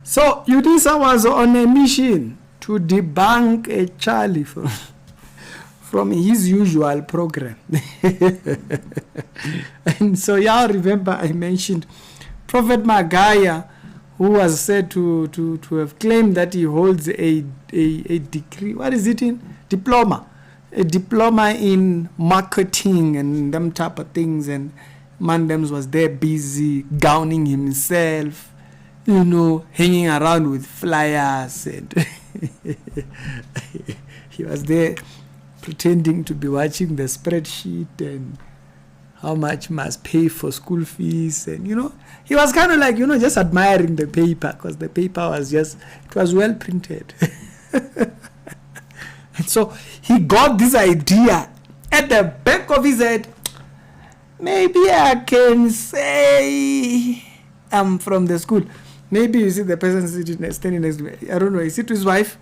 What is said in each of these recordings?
So Unisa was on a mission to debunk a Charlie from his usual program. And so y'all remember I mentioned Prophet Magaya, who was said to have claimed that he holds a degree. What is it in? Diploma. A diploma in marketing and them type of things. And Mandems was there busy gowning himself, you know, hanging around with flyers. And he was there pretending to be watching the spreadsheet and how much must pay for school fees. And, you know, he was kind of like, you know, just admiring the paper because the paper was just, it was well printed. And so he got this idea at the back of his head. Maybe I can say I'm from the school. Maybe you see the person standing next to me. I don't know. Is it his wife?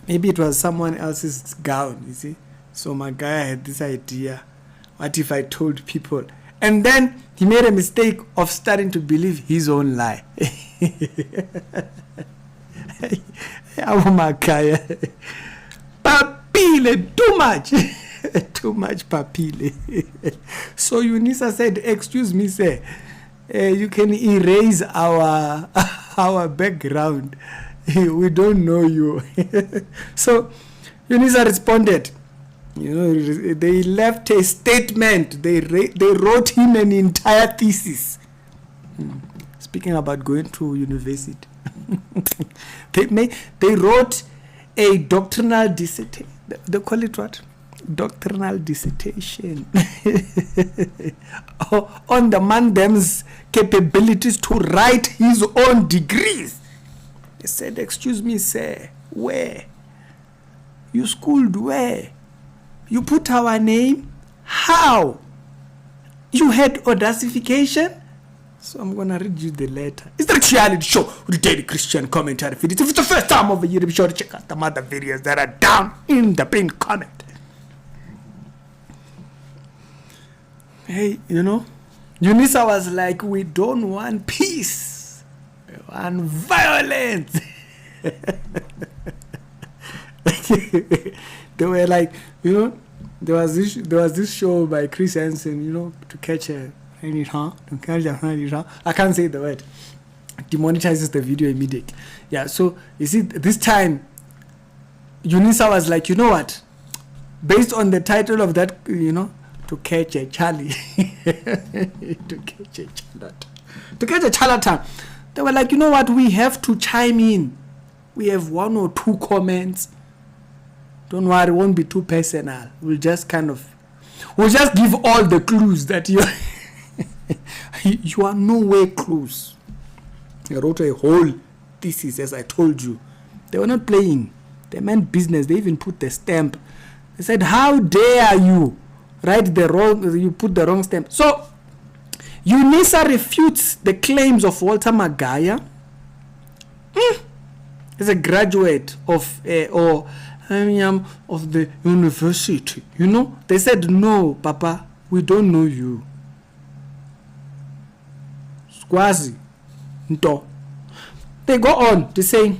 Maybe it was someone else's gown, you see. So my guy had this idea. What if I told people? And then he made a mistake of starting to believe his own lie. Oh my guy. Papile, too much. Too much papile. So Unisa said, excuse me, sir. You can erase our background. We don't know you. So Unisa responded. You know, they left a statement. They wrote him an entire thesis. Speaking about going to university, they wrote a doctrinal dissertation. They call it what? Doctrinal dissertation on the Mandem's capabilities to write his own degrees. They said, excuse me, sir, where? You schooled where? You put our name? How? You had audacification? So I'm going to read you the letter. It's the reality show with the Daily Christian Commentary feed. If it's the first time of the year, be sure to check out the other videos that are down in the pinned comment. Hey, you know, Unisa was like, we don't want peace. We want violence. They were like, you know, there was this show by Chris Hansen, you know, to catch a I can't say the word. Demonetizes the video immediately. Yeah, so you see, this time Unisa was like, you know what? Based on the title of that, you know, to catch a Charlie. To catch a charlatan. They were like, you know what? We have to chime in. We have 1 or 2 comments. Don't worry, it won't be too personal. We'll just give all the clues that you are nowhere close. They wrote a whole thesis, as I told you. They were not playing. They meant business. They even put the stamp. They said, how dare you you put the wrong stamp. So Unisa refutes the claims of Walter Magaya. He's a graduate of the university. You know, they said, no, Papa, we don't know you. Squazi. Nto. They go on to say,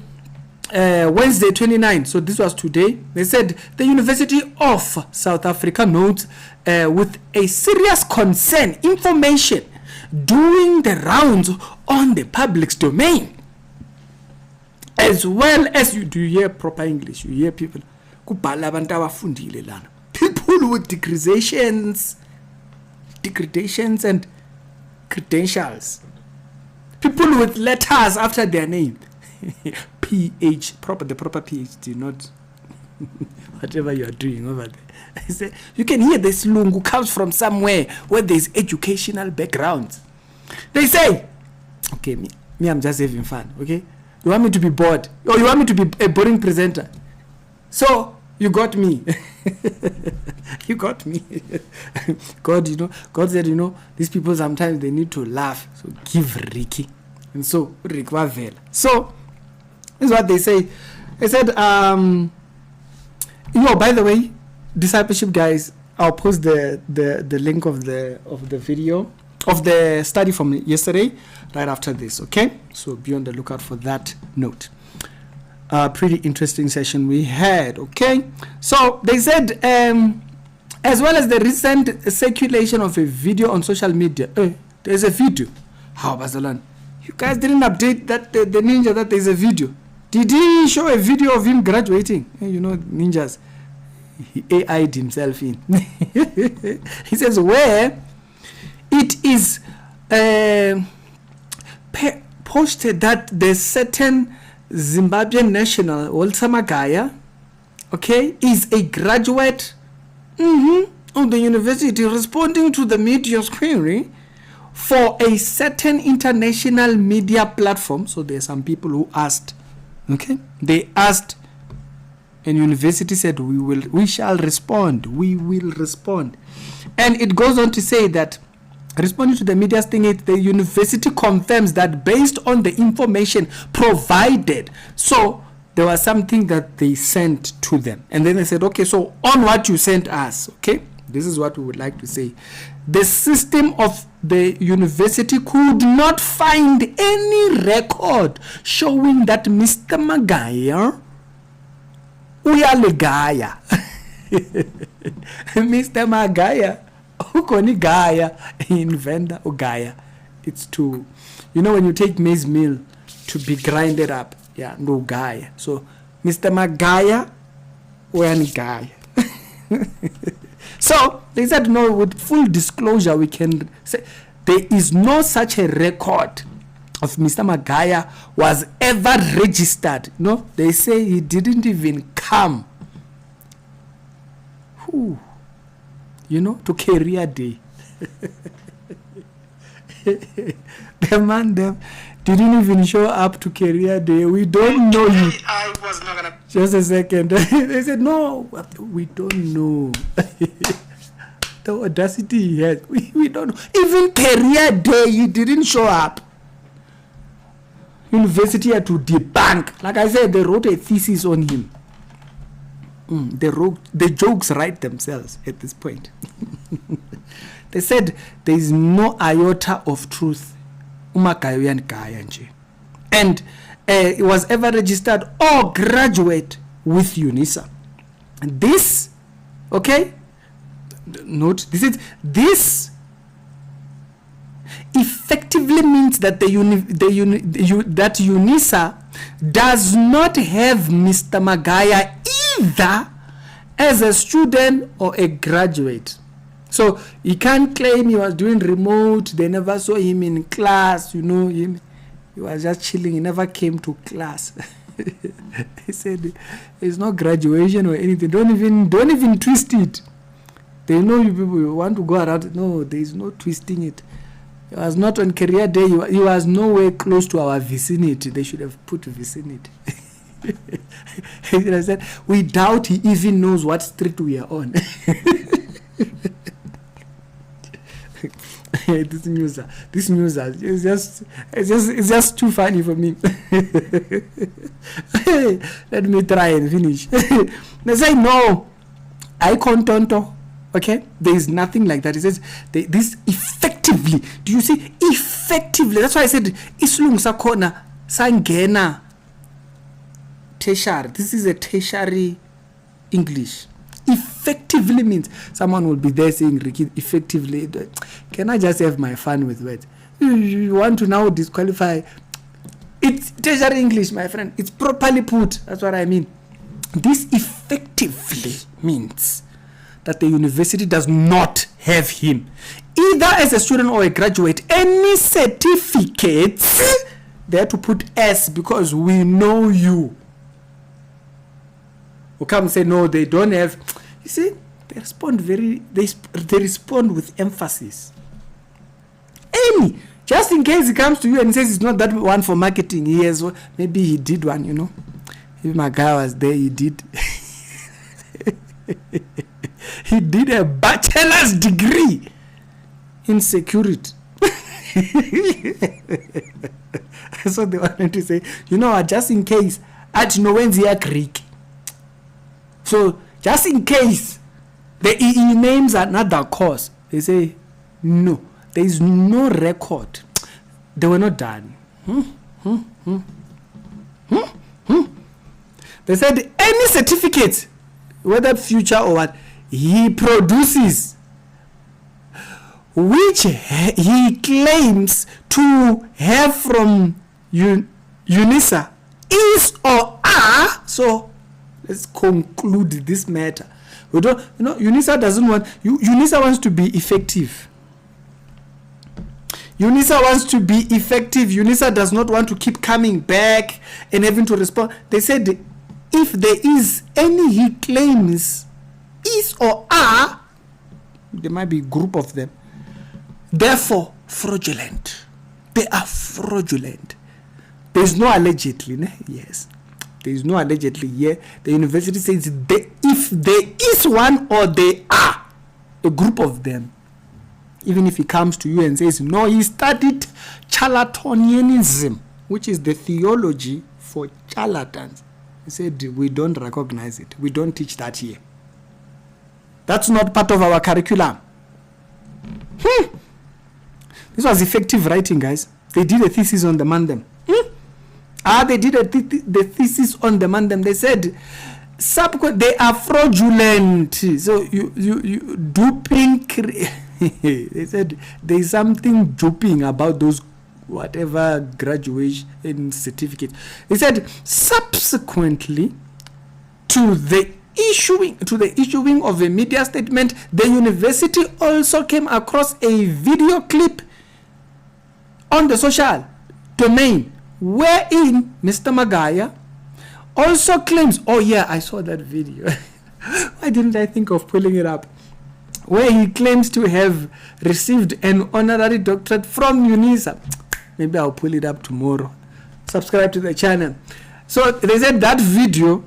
Wednesday 29, so this was today, they said the University of South Africa notes with a serious concern information doing the rounds on the public's domain. As well as you hear proper English, you hear people people with degradations and credentials, people with letters after their name. PH, the proper PhD, not whatever you are doing over there. You can hear this lungu comes from somewhere where there is educational background. They say, okay, me, I'm just having fun, okay? You want me to be bored? Or you want me to be a boring presenter? So, you got me. You got me. God said, these people sometimes they need to laugh. So, give Ricky. And so, Rick Wavela. So, this is what they say. They said, by the way, discipleship guys, I'll post the link of the video of the study from yesterday right after this, okay? So be on the lookout for that note. Pretty interesting session we had, okay? So they said, as well as the recent circulation of a video on social media, there's a video. How, Barcelona? You guys didn't update that the ninja that there's a video. Did he show a video of him graduating? You know, ninjas, he AI'd himself in. He says, where it is posted that the certain Zimbabwean national, Walter Magaya, okay, is a graduate of the university responding to the media's query for a certain international media platform. So there are some people who asked, okay, they asked, and university said, we shall respond, we will respond. And it goes on to say that responding to the media's thing, the university confirms that based on the information provided, so there was something that they sent to them, and then they said, okay, so on what you sent us, okay, this is what we would like to say. The system of the university could not find any record showing that Mr. Magaya uyalegaya. Mr. Magaya ukoni gaya inventor ugaya. It's to, you know, when you take maize meal to be grinded up, yeah, no gaya. So Mr. Magaya uyani gaya. So they said, no, with full disclosure, we can say there is no such a record of Mr. Magaya was ever registered. No, they say he didn't even come, you know, to career day. The man them didn't even show up to career day. We don't know you. I was not gonna. Just a second. They said, no, we don't know. The audacity he has. We don't know. Even career day, he didn't show up. University had to debunk. Like I said, they wrote a thesis on him. The jokes write themselves at this point. They said there is no iota of truth. And it was ever registered or graduate with Unisa. This, okay, note, this effectively means that that Unisa does not have Mr. Magaya either as a student or a graduate. So he can't claim he was doing remote, they never saw him in class, you know, he was just chilling, he never came to class. He said there's no graduation or anything. Don't even twist it. They know you people, you want to go around. No, there is no twisting it. He was not on career day. He was nowhere close to our vicinity. They should have put vicinity. I said, we doubt he even knows what street we are on. This news it's just too funny for me. Let me try and finish. They say no, I contonto. Okay, there is nothing like that. It says this effectively. Do you see effectively? That's why I said islung sakona sangena tertiary. This is a tertiary English. Effectively means someone will be there saying, Ricky, effectively. Can I just have my fun with words? You want to now disqualify? It's tertiary English, my friend. It's properly put. That's what I mean. This effectively means that the university does not have him, either as a student or a graduate. Any certificates, they have to put S because we know you. Who come and say no, they don't have. You see, they respond they respond with emphasis. Any, just in case he comes to you and says it's not that one for marketing, he has, maybe he did one, you know. If my guy was there, he did. He did a bachelor's degree in security. That's what they wanted to say. You know, just in case, at no one's here Greek. So, just in case he names another course, they say, no, There is no record. They were not done. They said any certificate, whether future or what, he produces, which he claims to have from Unisa, is or are. So let's conclude this matter. We don't, Unisa doesn't want. Unisa wants to be effective. Unisa wants to be effective. Unisa does not want to keep coming back and having to respond. They said if there is any he claims is or are, there might be a group of them, therefore fraudulent. They are fraudulent. There is no allegedly, ne? Yes. There is no allegedly here. The university says if there is one or they are a group of them, even if he comes to you and says, no, he studied charlatanism, which is the theology for charlatans. He said, we don't recognize it. We don't teach that here. That's not part of our curriculum. This was effective writing, guys. They did a thesis on the mandem. They did the thesis on the mandem. They said, they are fraudulent. So you duping. They said there is something duping about those whatever graduation certificate. They said subsequently to the issuing of a media statement, the university also came across a video clip on the social domain wherein Mr. Magaya also claims, oh yeah, I saw that video. Why didn't I think of pulling it up? Where he claims to have received an honorary doctorate from Unisa. Maybe I'll pull it up tomorrow. Subscribe to the channel. So they said that video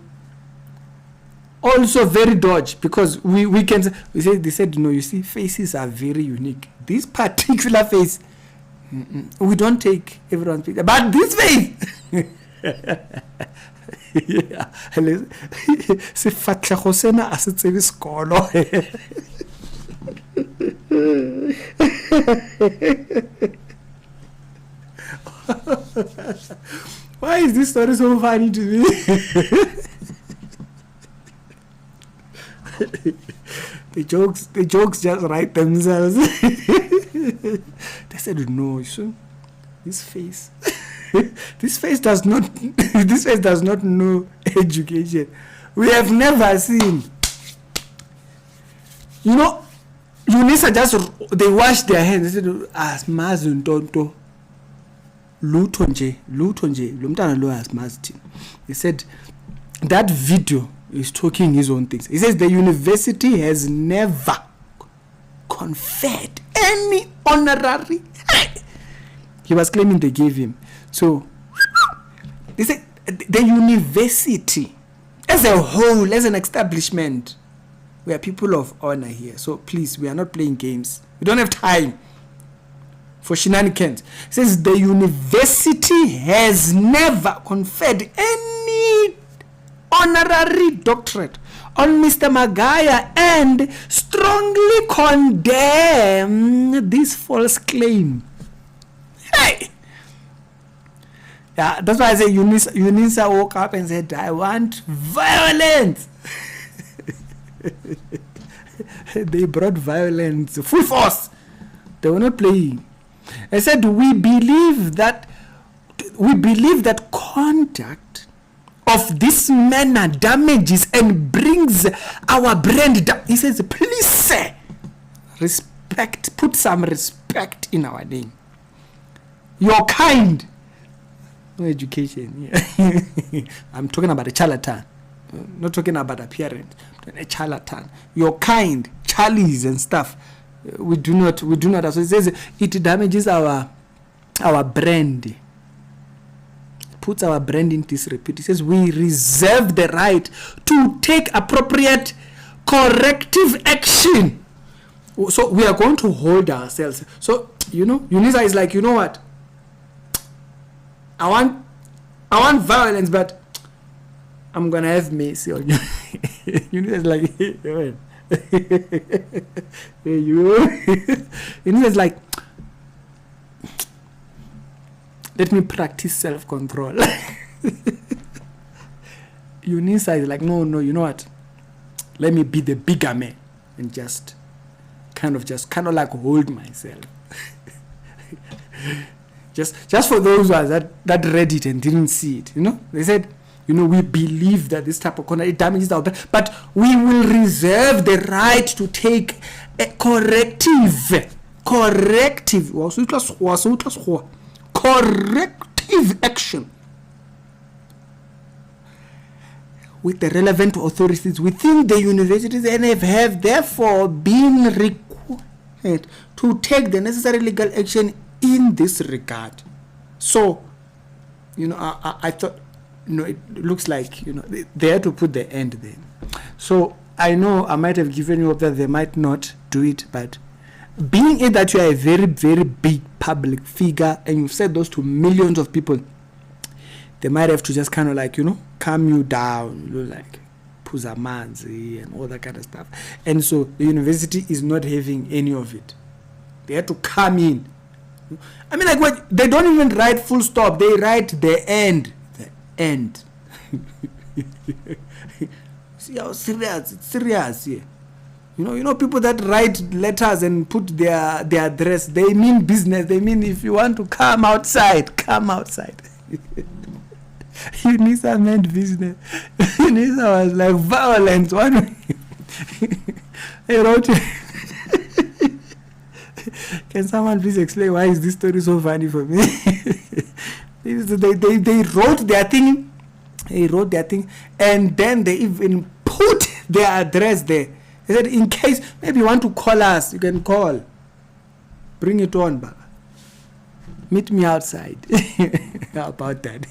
also very dodgy, because they said, you see, faces are very unique. This particular face, we don't take everyone's picture, but this face. Yeah. Why is this story so funny to me? The jokes just write themselves. They said, no, this face this face does not know education. We have never seen. Unisa they wash their hands. They said, asmazi ntonto lutho nje lo mntana lo asmazi thina. He said that video is talking his own things. He says the university has never conferred any honorary. He was claiming they gave him. So they said the university as a whole, as an establishment, we are people of honor here. So please, we are not playing games. We don't have time for shenanigans. It says the university has never conferred any honorary doctorate on Mr. Magaya and strongly condemn this false claim. Hey! Yeah, that's why I say Unisa woke up and said, I want violence. They brought violence, full force. They were not playing. I said, we believe that conduct of this manner damages and brings our brand down. He says, please say, respect, put some respect in our name. You're kind. No education. Yeah. I'm talking about a charlatan. Not talking about appearance. A charlatan. You're kind, charlies and stuff. We do not. So it says it damages our brand. Puts our brand in disrepute. It says we reserve the right to take appropriate corrective action. So we are going to hold ourselves. So Unisa is like, you know what? I want violence, but I'm gonna have mercy on you. Unisa is like, hey, you. Unisa is like, let me practice self-control. Unisa is like, no, you know what? Let me be the bigger man and just kind of like hold myself. just for those who are that read it and didn't see it, they said, we believe that this type of conduct, it damages our brain, but we will reserve the right to take a corrective action with the relevant authorities within the universities, and have therefore been required to take the necessary legal action in this regard. So, I thought, it looks like, they had to put the end there. So I know I might have given you hope that they might not do it, but being it that you are a very, very big public figure and you've said those to millions of people, they might have to just kind of like, calm you down, like puzamanzi and all that kind of stuff. And so the university is not having any of it. They had to come in. I mean, like, what? They don't even write full stop. They write the end. The end. See how serious? It's serious here. People that write letters and put their address, they mean business. They mean if you want to come outside, come outside. Unisa meant business. Unisa was like violence. He wrote it. Can someone please explain why is this story so funny for me? They wrote their thing. And then they even put their address there. They said, in case maybe you want to call us, you can call. Bring it on, Baba. Meet me outside. How about that?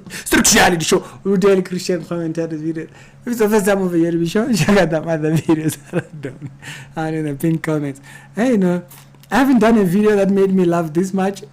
Strict reality show. We will do Christian commentators video. If it's the first time of the year, we show check out the other videos that I've done. And in the pinned comments. Hey, I haven't done a video that made me laugh this much.